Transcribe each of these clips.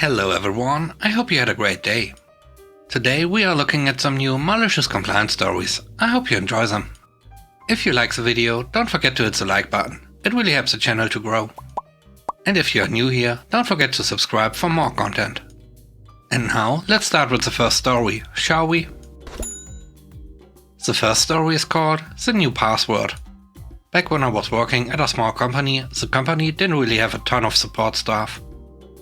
Hello everyone, I hope you had a great day. Today we are looking at some new malicious compliance stories. I hope you enjoy them. If you like the video, don't forget to hit the like button. It really helps the channel to grow. And if you are new here, don't forget to subscribe for more content. And now, let's start with the first story, shall we? The first story is called The New Password. Back when I was working at a small company, the company didn't really have a ton of support staff.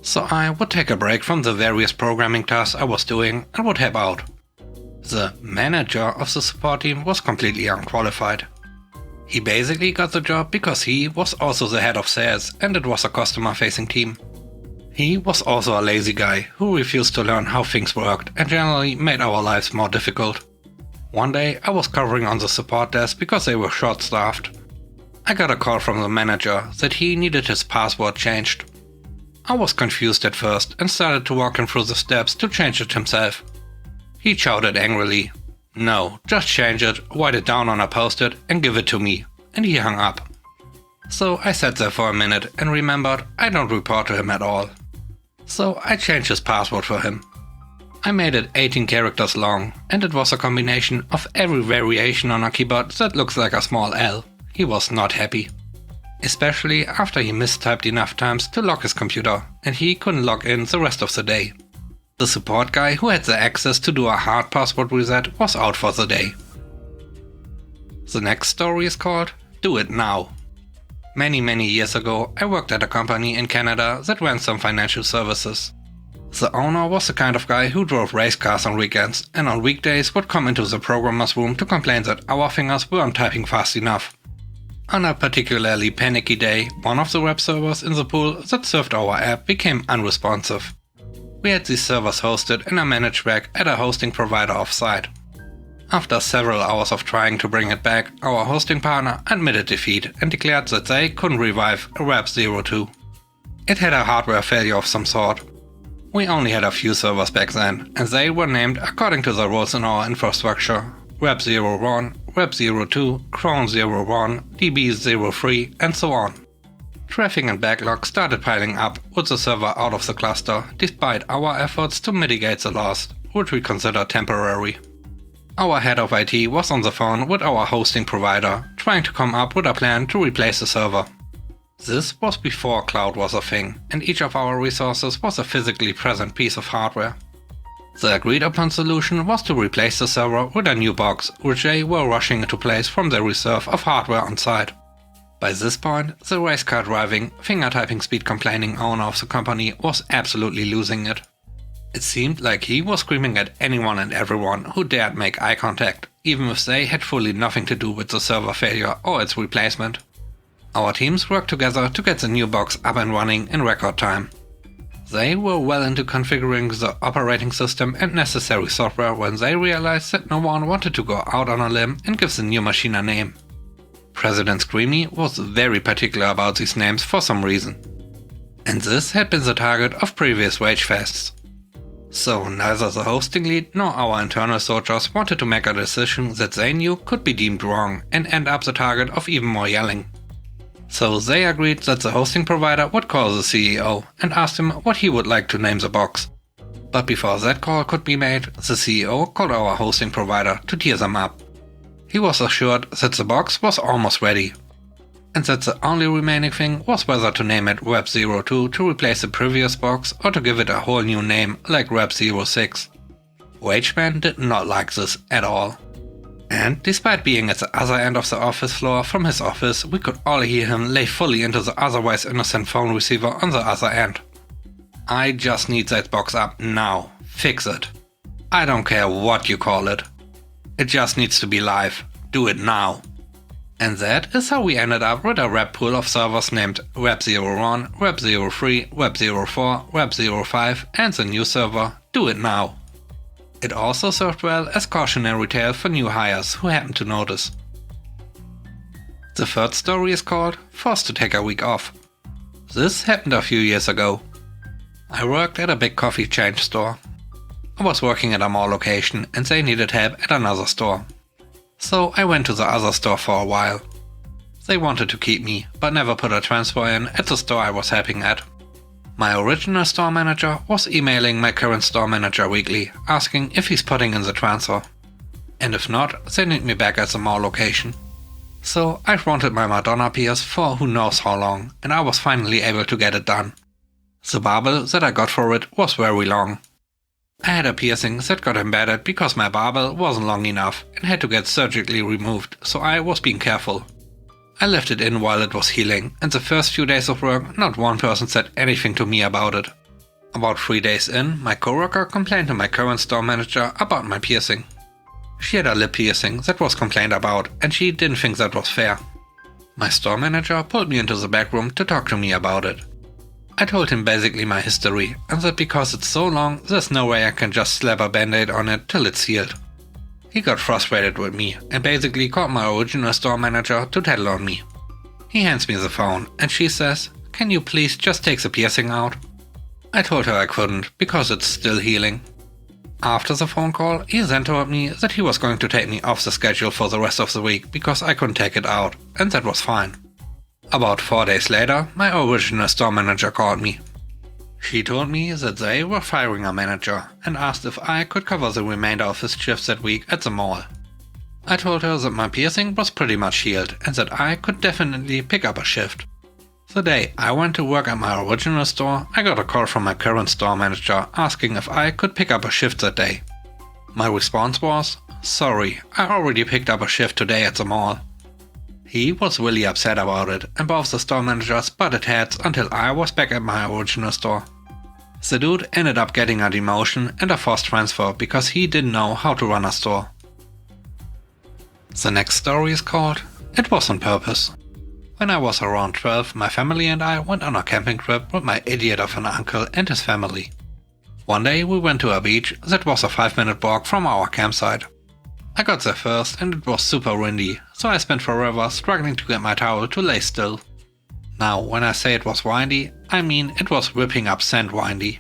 So I would take a break from the various programming tasks I was doing and would help out. The manager of the support team was completely unqualified. He basically got the job because he was also the head of sales and it was a customer-facing team. He was also a lazy guy who refused to learn how things worked and generally made our lives more difficult. One day I was covering on the support desk because they were short-staffed. I got a call from the manager that he needed his password changed. I was confused at first and started to walk him through the steps to change it himself. He shouted angrily, "No, just change it, write it down on a post-it and give it to me," and he hung up. So I sat there for a minute and remembered I don't report to him at all. So I changed his password for him. I made it 18 characters long and it was a combination of every variation on a keyboard that looks like a small L. He was not happy. Especially after he mistyped enough times to lock his computer and he couldn't log in the rest of the day. The support guy who had the access to do a hard password reset was out for the day. The next story is called Do It Now. Many years ago I worked at a company in Canada that ran some financial services. The owner was the kind of guy who drove race cars on weekends and on weekdays would come into the programmer's room to complain that our fingers weren't typing fast enough. On a particularly panicky day, one of the web servers in the pool that served our app became unresponsive. We had these servers hosted in a managed rack at a hosting provider off-site. After several hours of trying to bring it back, our hosting partner admitted defeat and declared that they couldn't revive a Web 02. It had a hardware failure of some sort. We only had a few servers back then, and they were named according to the roles in our infrastructure: Web 01, Web 02, Cron 01, DB 03, and so on. Traffic and backlog started piling up with the server out of the cluster, despite our efforts to mitigate the loss, which we consider temporary. Our head of IT was on the phone with our hosting provider, trying to come up with a plan to replace the server. This was before cloud was a thing, and each of our resources was a physically present piece of hardware. The agreed upon solution was to replace the server with a new box, which they were rushing into place from their reserve of hardware on site. By this point, the race car driving, finger typing speed complaining owner of the company was absolutely losing it. It seemed like he was screaming at anyone and everyone who dared make eye contact, even if they had fully nothing to do with the server failure or its replacement. Our teams worked together to get the new box up and running in record time. They were well into configuring the operating system and necessary software when they realized that no one wanted to go out on a limb and give the new machine a name. President Screamy was very particular about these names for some reason. And this had been the target of previous rage fests. So neither the hosting lead nor our internal soldiers wanted to make a decision that they knew could be deemed wrong and end up the target of even more yelling. So they agreed that the hosting provider would call the CEO and asked him what he would like to name the box. But before that call could be made, the CEO called our hosting provider to tear them up. He was assured that the box was almost ready, and that the only remaining thing was whether to name it Web 02 to replace the previous box or to give it a whole new name like Web 06. Wageman did not like this at all. And despite being at the other end of the office floor from his office, we could all hear him lay fully into the otherwise innocent phone receiver on the other end. "I just need that box up now. Fix it. I don't care what you call it. It just needs to be live. Do it now." And that is how we ended up with a web pool of servers named Web 01, Web 03, Web 04, Web 05 and the new server Do It Now. It also served well as cautionary tale for new hires who happened to notice. The third story is called Forced to Take a Week Off. This happened a few years ago. I worked at a big coffee chain store. I was working at a mall location and they needed help at another store. So I went to the other store for a while. They wanted to keep me, but never put a transfer in at the store I was helping at. My original store manager was emailing my current store manager weekly, asking if he's putting in the transfer. And if not, sending me back at the mall location. So I wanted my Madonna pierce for who knows how long, and I was finally able to get it done. The barbel that I got for it was very long. I had a piercing that got embedded because my barbel wasn't long enough and had to get surgically removed, so I was being careful. I left it in while it was healing, and the first few days of work not one person said anything to me about it. About 3 days in, my coworker complained to my current store manager about my piercing. She had a lip piercing that was complained about, and she didn't think that was fair. My store manager pulled me into the back room to talk to me about it. I told him basically my history, and that because it's so long, there's no way I can just slap a band-aid on it till it's healed. He got frustrated with me, and basically called my original store manager to tattle on me. He hands me the phone, and she says, "Can you please just take the piercing out?" I told her I couldn't, because it's still healing. After the phone call, he then told me that he was going to take me off the schedule for the rest of the week because I couldn't take it out, and that was fine. About 4 days later, my original store manager called me. She told me that they were firing a manager and asked if I could cover the remainder of his shifts that week at the mall. I told her that my piercing was pretty much healed and that I could definitely pick up a shift. The day I went to work at my original store, I got a call from my current store manager asking if I could pick up a shift that day. My response was, "Sorry, I already picked up a shift today at the mall." He was really upset about it, and both the store managers butted heads until I was back at my original store. The dude ended up getting a demotion and a forced transfer because he didn't know how to run a store. The next story is called "It Was on Purpose." When I was around 12, my family and I went on a camping trip with my idiot of an uncle and his family. One day we went to a beach that was a 5-minute walk from our campsite. I got there first and it was super windy, so I spent forever struggling to get my towel to lay still. Now, when I say it was windy, I mean it was whipping up sand windy.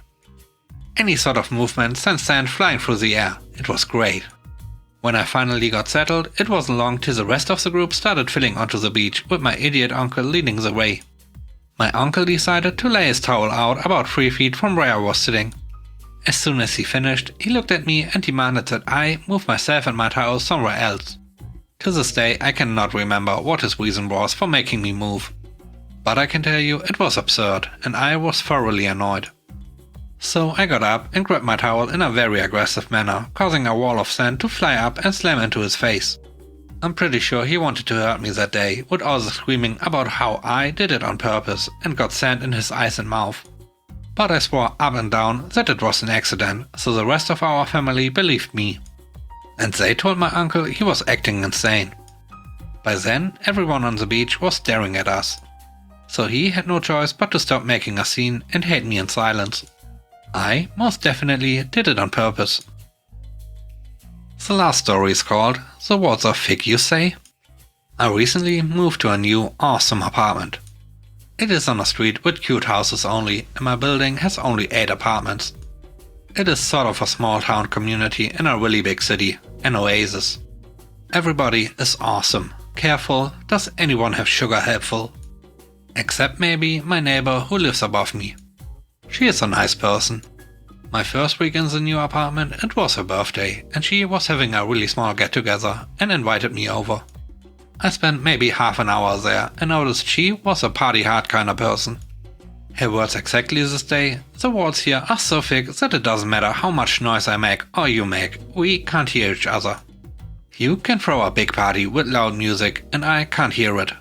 Any sort of movement sent sand flying through the air. It was great. When I finally got settled, it wasn't long till the rest of the group started filling onto the beach with my idiot uncle leading the way. My uncle decided to lay his towel out about 3 feet from where I was sitting. As soon as he finished, he looked at me and demanded that I move myself and my towel somewhere else. To this day, I cannot remember what his reason was for making me move. But I can tell you it was absurd, and I was thoroughly annoyed. So I got up and grabbed my towel in a very aggressive manner, causing a wall of sand to fly up and slam into his face. I'm pretty sure he wanted to hurt me that day, with all the screaming about how I did it on purpose and got sand in his eyes and mouth. But I swore up and down that it was an accident, so the rest of our family believed me. And they told my uncle he was acting insane. By then, everyone on the beach was staring at us. So he had no choice but to stop making a scene and hate me in silence. I most definitely did it on purpose. The last story is called "The Walls Are Thick, You Say?" I recently moved to a new, awesome apartment. It is on a street with cute houses only, and my building has only 8 apartments. It is sort of a small town community in a really big city, an oasis. Everybody is awesome, careful, does anyone have sugar helpful? Except maybe my neighbor who lives above me. She is a nice person. My first week in the new apartment, it was her birthday, and she was having a really small get-together and invited me over. I spent maybe half an hour there and noticed she was a party hard kind of person. Her words exactly this day: "The walls here are so thick that it doesn't matter how much noise I make or you make, we can't hear each other. You can throw a big party with loud music and I can't hear it."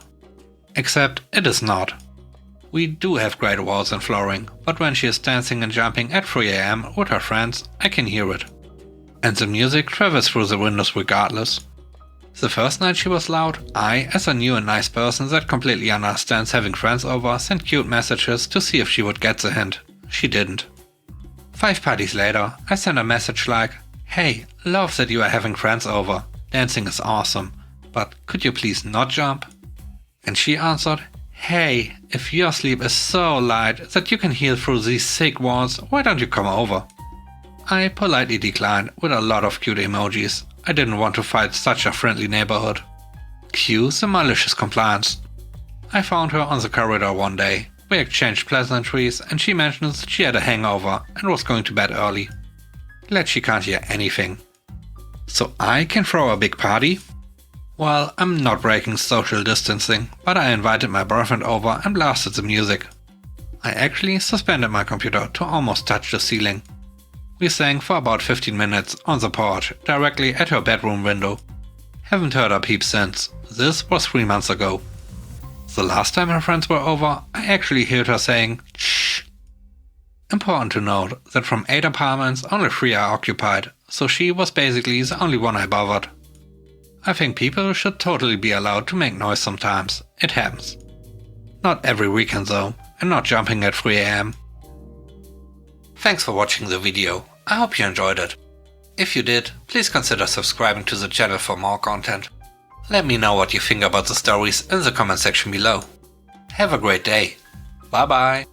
Except it is not. We do have great walls and flooring, but when she is dancing and jumping at 3 AM with her friends, I can hear it. And the music travels through the windows regardless. The first night she was loud, I, as a new and nice person that completely understands having friends over, sent cute messages to see if she would get the hint. She didn't. 5 parties later, I sent a message like, "Hey, love that you are having friends over. Dancing is awesome, but could you please not jump?" And she answered, "Hey, if your sleep is so light that you can hear through these thick walls, why don't you come over?" I politely declined with a lot of cute emojis. I didn't want to fight such a friendly neighborhood. Cue the malicious compliance. I found her on the corridor one day, we exchanged pleasantries and she mentions she had a hangover and was going to bed early. Glad she can't hear anything. So I can throw a big party? Well, I'm not breaking social distancing, but I invited my boyfriend over and blasted the music. I actually suspended my computer to almost touch the ceiling. We sang for about 15 minutes on the porch, directly at her bedroom window. Haven't heard her peep since. This was 3 months ago. The last time her friends were over, I actually heard her saying, "Shh." Important to note that from 8 apartments, only 3 are occupied, so she was basically the only one I bothered. I think people should totally be allowed to make noise sometimes. It happens. Not every weekend though, and not jumping at 3 AM. Thanks for watching the video. I hope you enjoyed it. If you did, please consider subscribing to the channel for more content. Let me know what you think about the stories in the comment section below. Have a great day. Bye bye.